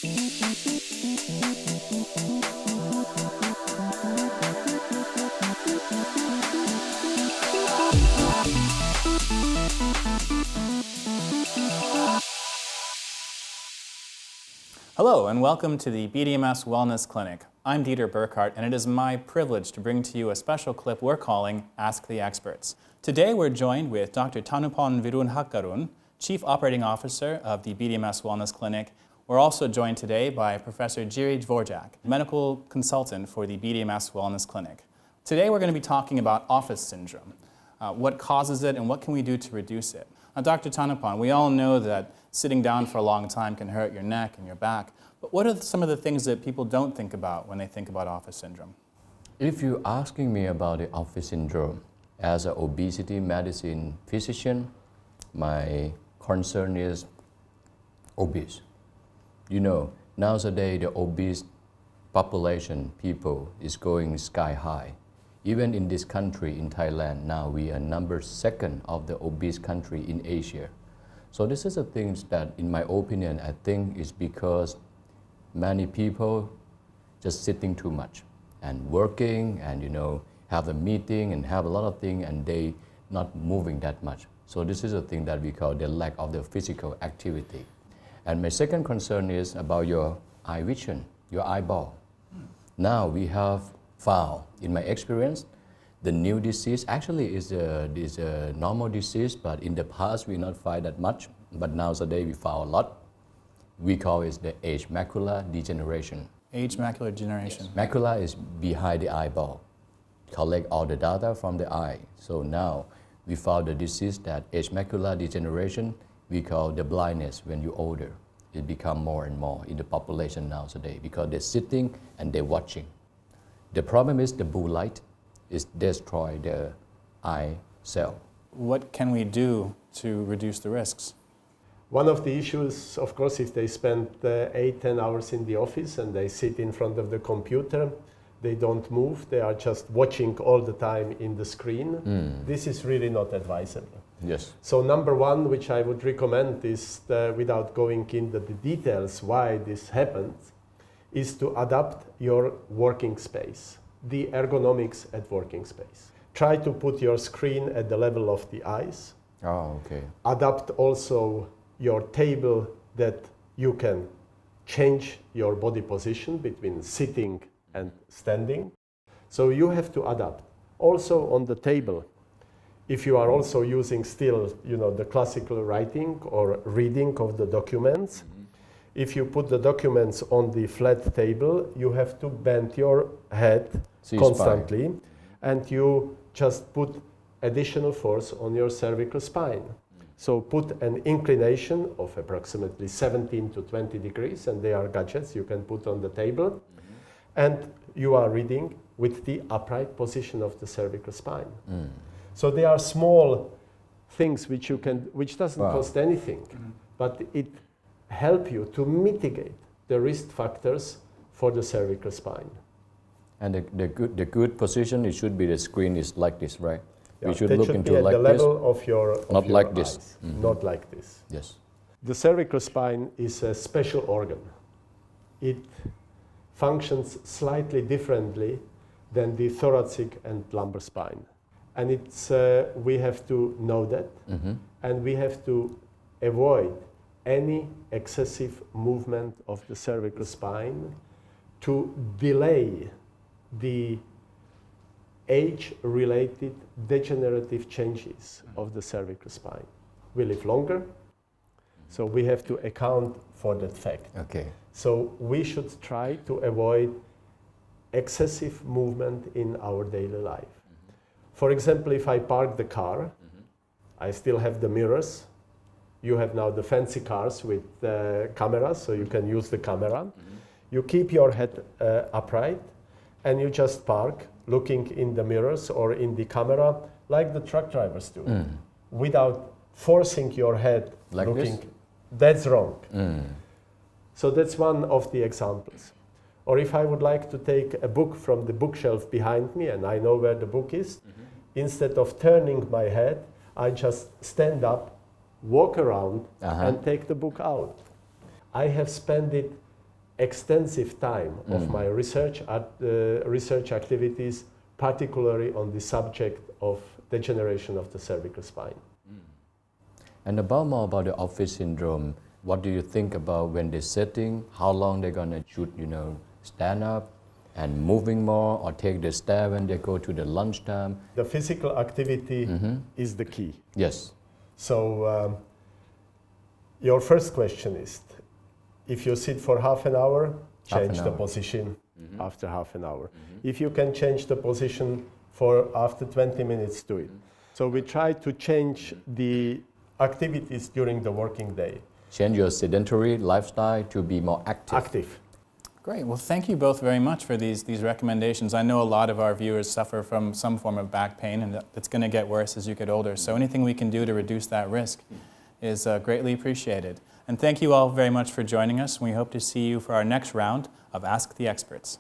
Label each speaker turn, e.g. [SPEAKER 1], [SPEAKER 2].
[SPEAKER 1] Hello and welcome to the BDMS Wellness Clinic. I'm Dieter Burkhardt and it is my privilege to bring to you a special clip we're calling Ask the Experts. Today we're joined with Dr. Thanupon Virunhakarun, Chief Operating Officer of the BDMS Wellness Clinic. We're also joined today by Professor Jiří Dvořák, Medical Consultant for the BDMS Wellness Clinic. Today we're going to be talking about office syndrome, what causes it and what can we do to reduce it. Now, Dr. Thanupon, we all know that sitting down for a long time can hurt your neck and your back, but what are some of the things that people don't think about when they think about office syndrome?
[SPEAKER 2] If you're asking me about the office syndrome, as an obesity medicine physician, my concern is obese. You know, nowadays the obese population, people, is going sky high. Even in this country, in Thailand, now we are number 2nd of the obese country in Asia. So this is the things that, in my opinion, I think is because many people just sitting too much and working and, have a meeting and have a lot of things and they not moving that much. So this is a thing that we call the lack of the physical activity. And my second concern is about your eye vision, your eyeball. Now we have found, in my experience, the new disease actually is a normal disease, but in the past we not find that much, but nowadays we found a lot. We call it the age macular degeneration.
[SPEAKER 1] Age macular degeneration.
[SPEAKER 2] Yes. Macula is behind the eyeball, collect all the data from the eye. So now we found the disease that age macular degeneration we call the blindness when you're older. It become more and more in the population nowadays because they're sitting and they're watching. The problem is the blue light is destroy the eye cell.
[SPEAKER 1] What can we do to reduce the risks?
[SPEAKER 3] One of the issues, of course, if they spend 8-10 hours in the office and they sit in front of the computer, they don't move, they are just watching all the time in the screen. This is really not advisable.
[SPEAKER 2] Yes.
[SPEAKER 3] So number one, which I would recommend is, without going into the details why this happens, is to adapt your working space, the ergonomics at working space. Try to put your screen at the level of the eyes.
[SPEAKER 2] Oh, okay.
[SPEAKER 3] Adapt also your table that you can change your body position between sitting and standing. So you have to adapt. Also on the table, if you are also using still, the classical writing or reading of the documents, if you put the documents on the flat table, you have to bend your head constantly, and you just put additional force on your cervical spine. So put an inclination of approximately 17 to 20 degrees, and they are gadgets you can put on the table, and you are reading with the upright position of the cervical spine. So they are small things which doesn't cost anything, but it help you to mitigate the risk factors for the cervical spine.
[SPEAKER 2] And the good position, it should be the screen is like this, right?
[SPEAKER 3] Yeah,
[SPEAKER 2] we should
[SPEAKER 3] that
[SPEAKER 2] look
[SPEAKER 3] should
[SPEAKER 2] into
[SPEAKER 3] be at
[SPEAKER 2] like
[SPEAKER 3] the
[SPEAKER 2] this.
[SPEAKER 3] level of your
[SPEAKER 2] Not
[SPEAKER 3] your
[SPEAKER 2] like
[SPEAKER 3] eyes.
[SPEAKER 2] this.
[SPEAKER 3] Not like this.
[SPEAKER 2] Yes.
[SPEAKER 3] The cervical spine is a special organ. It functions slightly differently than the thoracic and lumbar spine. And it's we have to know that, and we have to avoid any excessive movement of the cervical spine to delay the age-related degenerative changes of the cervical spine. We live longer, so we have to account for that fact.
[SPEAKER 2] Okay.
[SPEAKER 3] So we should try to avoid excessive movement in our daily life. For example, if I park the car, I still have the mirrors. You have now the fancy cars with cameras, so you can use the camera. You keep your head upright, and you just park, looking in the mirrors or in the camera, like the truck drivers do, without forcing your head
[SPEAKER 2] like
[SPEAKER 3] looking.
[SPEAKER 2] This?
[SPEAKER 3] That's wrong. So that's one of the examples. Or if I would like to take a book from the bookshelf behind me, and I know where the book is, instead of turning my head, I just stand up, walk around, and take the book out. I have spent it extensive time of my research activities, particularly on the subject of degeneration of the cervical spine.
[SPEAKER 2] And more about the office syndrome, what do you think about when they're sitting, how long they're gonna should, stand up and moving more or take the stair when they go to the lunchtime?
[SPEAKER 3] The physical activity is the key.
[SPEAKER 2] Yes.
[SPEAKER 3] So your first question is, if you sit for half an hour, change the position after half an hour. If you can change the position for after 20 minutes, do it. So we try to change the activities during the working day.
[SPEAKER 2] Change your sedentary lifestyle to be more active.
[SPEAKER 1] Great. Well, thank you both very much for these recommendations. I know a lot of our viewers suffer from some form of back pain, and it's going to get worse as you get older. So anything we can do to reduce that risk is greatly appreciated. And thank you all very much for joining us. We hope to see you for our next round of Ask the Experts.